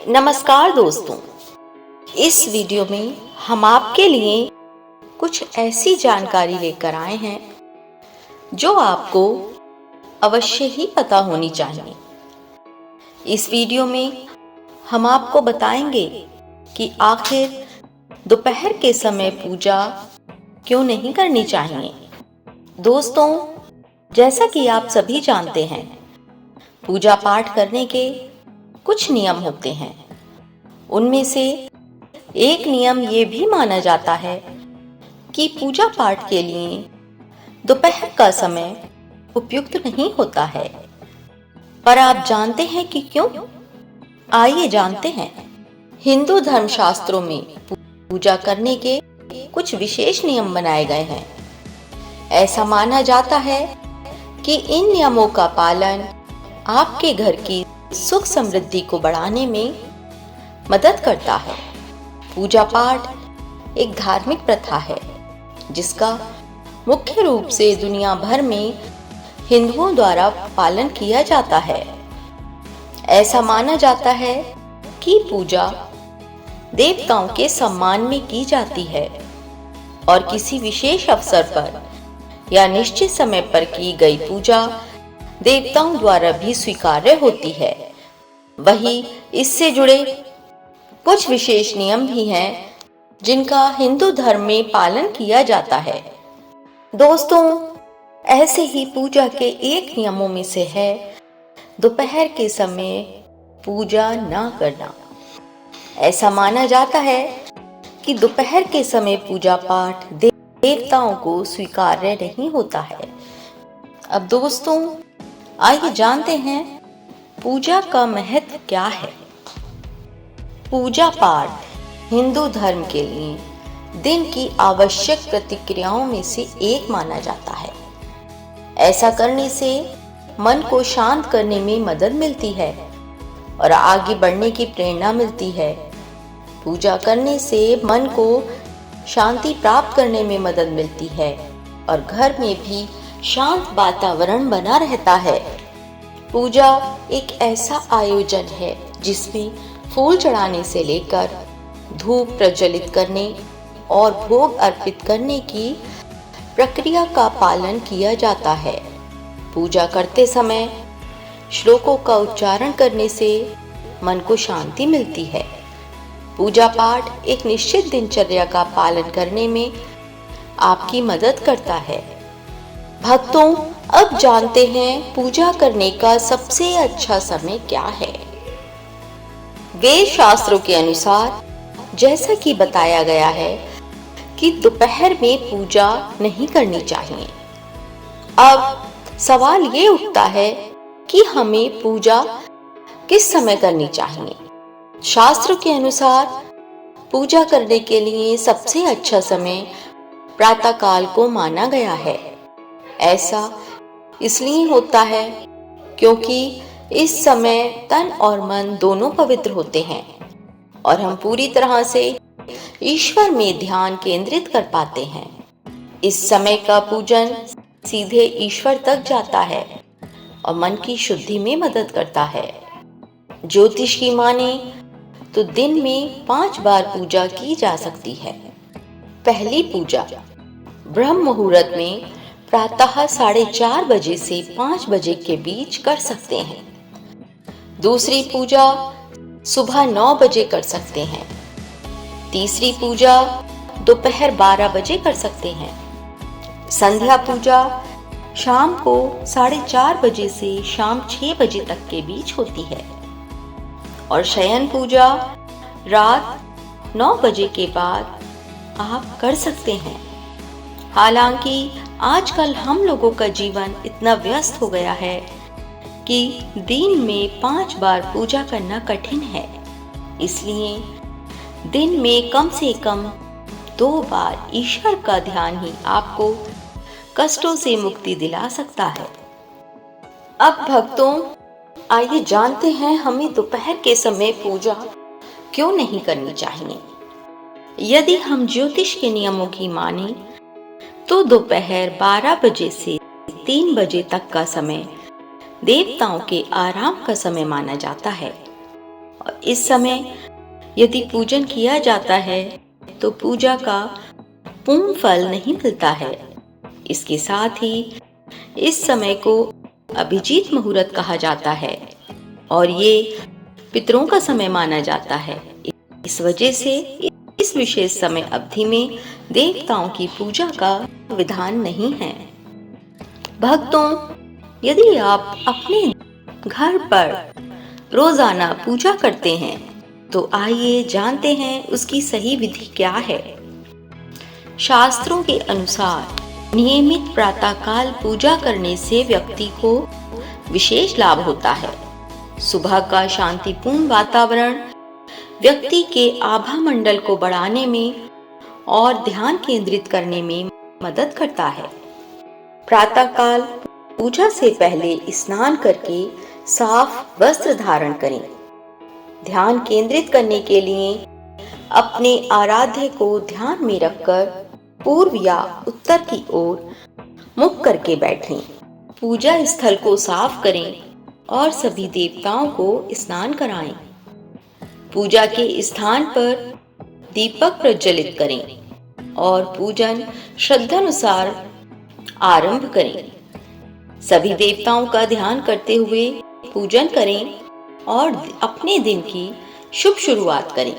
नमस्कार दोस्तों, इस वीडियो में हम आपके लिए कुछ ऐसी जानकारी लेकर आए हैं जो आपको अवश्य ही पता होनी चाहिए। इस वीडियो में हम आपको बताएंगे कि आखिर दोपहर के समय पूजा क्यों नहीं करनी चाहिए। दोस्तों, जैसा कि आप सभी जानते हैं, पूजा पाठ करने के कुछ नियम होते हैं। उनमें से एक नियम ये भी माना जाता है कि पूजा पाठ के लिए दोपहर का समय उपयुक्त नहीं होता है। पर आप जानते हैं कि क्यों? आइए जानते हैं। हिंदू धर्मशास्त्रों में पूजा करने के कुछ विशेष नियम बनाए गए हैं। ऐसा माना जाता है कि इन नियमों का पालन आपके घर की सुख समृद्धि को बढ़ाने में मदद करता है। पूजा पाठ एक धार्मिक प्रथा है जिसका मुख्य रूप से दुनिया भर में हिंदुओं द्वारा पालन किया जाता है। ऐसा माना जाता है कि पूजा देवताओं के सम्मान में की जाती है और किसी विशेष अवसर पर या निश्चित समय पर की गई पूजा देवताओं द्वारा भी स्वीकार्य होती है। वहीं इससे जुड़े कुछ विशेष नियम भी हैं जिनका हिंदू धर्म में पालन किया जाता है। दोस्तों, ऐसे ही पूजा के एक नियमों में से है दोपहर के समय पूजा ना करना। ऐसा माना जाता है कि दोपहर के समय पूजा पाठ देवताओं को स्वीकार्य नहीं होता है। अब दोस्तों, आइए जानते हैं पूजा का महत्व क्या है। पूजा पाठ हिंदू धर्म के लिए दिन की आवश्यक प्रतिक्रियाओं में से एक माना जाता है। ऐसा करने से मन को शांत करने में मदद मिलती है और आगे बढ़ने की प्रेरणा मिलती है। पूजा करने से मन को शांति प्राप्त करने में मदद मिलती है और घर में भी शांत वातावरण बना रहता है। पूजा एक ऐसा आयोजन है जिसमें फूल चढ़ाने से लेकर धूप प्रज्वलित करने और भोग अर्पित करने की प्रक्रिया का पालन किया जाता है। पूजा करते समय श्लोकों का उच्चारण करने से मन को शांति मिलती है। पूजा पाठ एक निश्चित दिनचर्या का पालन करने में आपकी मदद करता है। भक्तों, अब जानते हैं पूजा करने का सबसे अच्छा समय क्या है। वेद शास्त्रों के अनुसार जैसा कि बताया गया है कि दोपहर में पूजा नहीं करनी चाहिए। अब सवाल ये उठता है कि हमें पूजा किस समय करनी चाहिए। शास्त्रों के अनुसार पूजा करने के लिए सबसे अच्छा समय प्रातः काल को माना गया है। ऐसा इसलिए होता है क्योंकि इस समय तन और मन दोनों पवित्र होते हैं और हम पूरी तरह से ईश्वर में ध्यान केंद्रित कर पाते हैं। इस समय का पूजन सीधे ईश्वर तक जाता है और मन की शुद्धि में मदद करता है। ज्योतिष की माने तो दिन में 5 बार पूजा की जा सकती है। पहली पूजा ब्रह्म मुहूर्त में प्रातः 4:30 बजे से 5 बजे के बीच कर सकते हैं। दूसरी पूजा सुबह 9 बजे कर सकते हैं। तीसरी पूजा दोपहर 12 बजे कर सकते हैं। संध्या पूजा शाम को 4:30 बजे से शाम 6 बजे तक के बीच होती है और शयन पूजा रात 9 बजे के बाद आप कर सकते हैं। हालांकि आजकल हम लोगों का जीवन इतना व्यस्त हो गया है कि दिन में 5 बार पूजा करना कठिन है। इसलिए दिन में कम से कम 2 बार ईश्वर का ध्यान ही आपको कष्टों से मुक्ति दिला सकता है। अब भक्तों, आइए जानते हैं हमें दोपहर के समय पूजा क्यों नहीं करनी चाहिए। यदि हम ज्योतिष के नियमों की माने तो दोपहर 12 बजे से 3 बजे तक का समय देवताओं के आराम का समय माना जाता है और इस समय यदि पूजन किया जाता है तो पूजा का पूर्ण फल नहीं मिलता है। इसके साथ ही इस समय को अभिजीत मुहूर्त कहा जाता है और ये पितरों का समय माना जाता है। इस वजह से इस विशेष समय अवधि में देवताओं की पूजा का विधान नहीं है। भक्तों, यदि आप अपने घर पर रोजाना पूजा करते हैं तो आइए जानते हैं उसकी सही विधि क्या है। शास्त्रों के अनुसार नियमित प्रातःकाल पूजा करने से व्यक्ति को विशेष लाभ होता है। सुबह का शांतिपूर्ण वातावरण व्यक्ति के आभा मंडल को बढ़ाने में और ध्यान केंद्रित करने में मदद करता है। प्रातःकाल पूजा से पहले स्नान करके साफ वस्त्र धारण करें। ध्यान केंद्रित करने के लिए अपने आराध्य को ध्यान में रखकर पूर्व या उत्तर की ओर मुख करके बैठें। पूजा स्थल को साफ करें और सभी देवताओं को स्नान कराएं। पूजा के स्थान पर दीपक प्रज्वलित करें और पूजन श्रद्धानुसार आरंभ करें। सभी देवताओं का ध्यान करते हुए पूजन करें और अपने दिन की शुभ शुरुआत करें।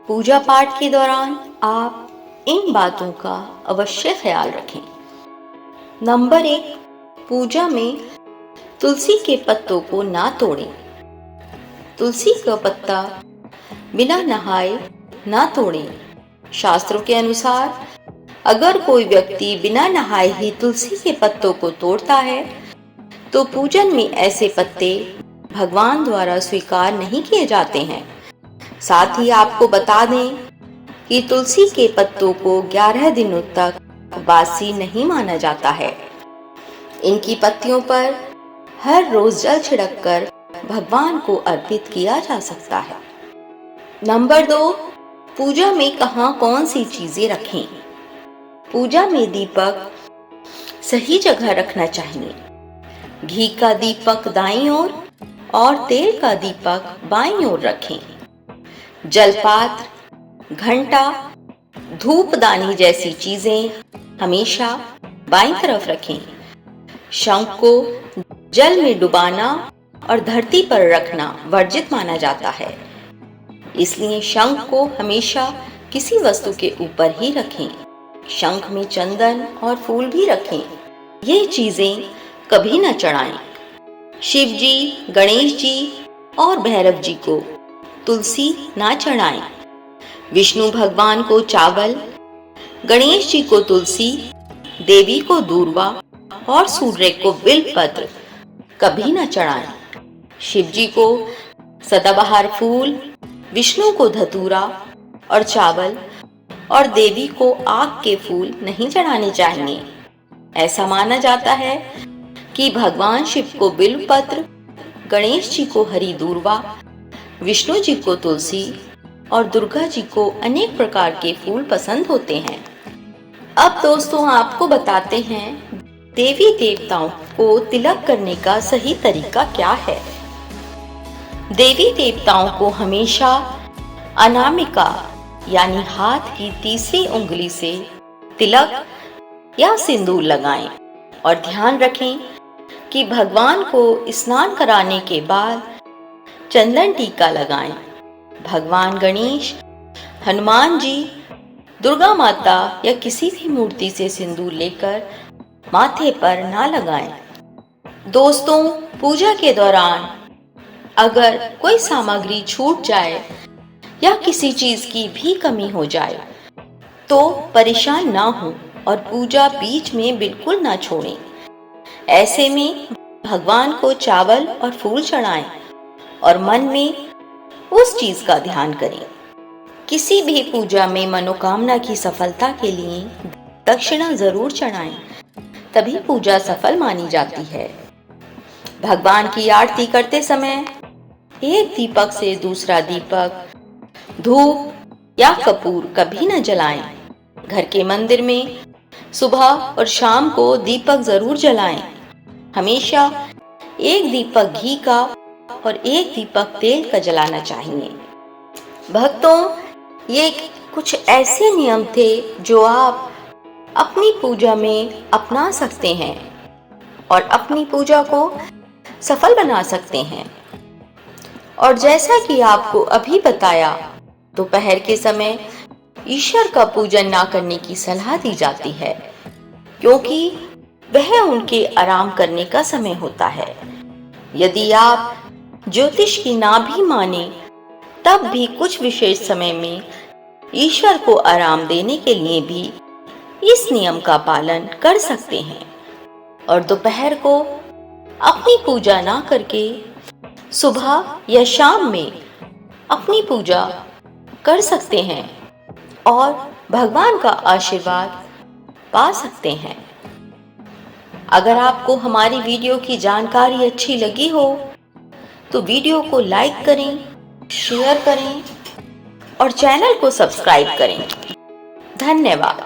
पूजा पाठ के दौरान आप इन बातों का अवश्य ख्याल रखें। नंबर 1, पूजा में तुलसी के पत्तों को ना तोड़ें। तुलसी का पत्ता बिना नहाए ना तोड़ें। शास्त्रों के अनुसार अगर कोई व्यक्ति बिना नहाए ही तुलसी के पत्तों को तोड़ता है तो पूजन में ऐसे पत्ते भगवान द्वारा स्वीकार नहीं किए जाते हैं। साथ ही आपको बता दें कि तुलसी के पत्तों को 11 दिनों तक बासी नहीं माना जाता है। इनकी पत्तियों पर हर रोज जल छिड़ककर भगवान को अर्पित किया जा सकता है। नंबर 2, पूजा में कहाँ कौन सी चीजें रखें। पूजा में दीपक सही जगह रखना चाहिए। घी का दीपक दाईं ओर और तेल का दीपक बाईं ओर रखें। जलपात्र, घंटा, धूपदानी जैसी चीजें हमेशा बाईं तरफ रखें। शंख को जल में डुबाना और धरती पर रखना वर्जित माना जाता है, इसलिए शंख को हमेशा किसी वस्तु के ऊपर ही रखें। शंख में चंदन और फूल भी रखें। ये चीजें कभी न चढ़ाएं। शिव जी, गणेश जी और भैरव जी को तुलसी ना चढ़ाएं। विष्णु भगवान को चावल, गणेश जी को तुलसी, देवी को दूर्वा और सूर्य को बिल्वपत्र कभी न चढ़ाएं। शिव जी को सदाबहार फूल, विष्णु को धतूरा और चावल और देवी को आक के फूल नहीं चढ़ाने चाहिए। ऐसा माना जाता है कि भगवान शिव को बिल्वपत्र, गणेश जी को हरी दूर्वा, विष्णु जी को तुलसी और दुर्गा जी को अनेक प्रकार के फूल पसंद होते हैं। अब दोस्तों आपको बताते हैं देवी देवताओं को तिलक करने का सही तरीका क्या है। देवी देवताओं को हमेशा अनामिका यानी हाथ की तीसरी उंगली से तिलक या सिंदूर लगाएं और ध्यान रखें कि भगवान को स्नान कराने के बाद चंदन टीका लगाएं। भगवान गणेश, हनुमान जी, दुर्गा माता या किसी भी मूर्ति से सिंदूर लेकर माथे पर ना लगाएं। दोस्तों, पूजा के दौरान अगर कोई सामग्री छूट जाए या किसी चीज की भी कमी हो जाए तो परेशान ना हो और पूजा बीच में बिल्कुल ना छोड़ें। ऐसे में भगवान को चावल और फूल चढ़ाएं और मन में उस चीज का ध्यान करें। किसी भी पूजा में मनोकामना की सफलता के लिए दक्षिणा जरूर चढ़ाएं, तभी पूजा सफल मानी जाती है। भगवान की आरती करते समय एक दीपक से दूसरा दीपक, धूप या कपूर कभी न जलाएं। घर के मंदिर में सुबह और शाम को दीपक जरूर जलाएं। हमेशा एक दीपक घी का और 1 दीपक तेल का जलाना चाहिए। भक्तों, ये कुछ ऐसे नियम थे जो आप अपनी पूजा में अपना सकते हैं और अपनी पूजा को सफल बना सकते हैं। और जैसा कि आपको अभी बताया, दोपहर के समय ईश्वर का पूजन ना करने की सलाह दी जाती है, क्योंकि वह उनके आराम करने का समय होता है। यदि आप ज्योतिष की ना भी माने, तब भी कुछ विशेष समय में ईश्वर को आराम देने के लिए भी इस नियम का पालन कर सकते हैं और दोपहर को अपनी पूजा ना करके सुबह या शाम में अपनी पूजा कर सकते हैं और भगवान का आशीर्वाद पा सकते हैं। अगर आपको हमारी वीडियो की जानकारी अच्छी लगी हो तो वीडियो को लाइक करें, शेयर करें और चैनल को सब्सक्राइब करें। धन्यवाद।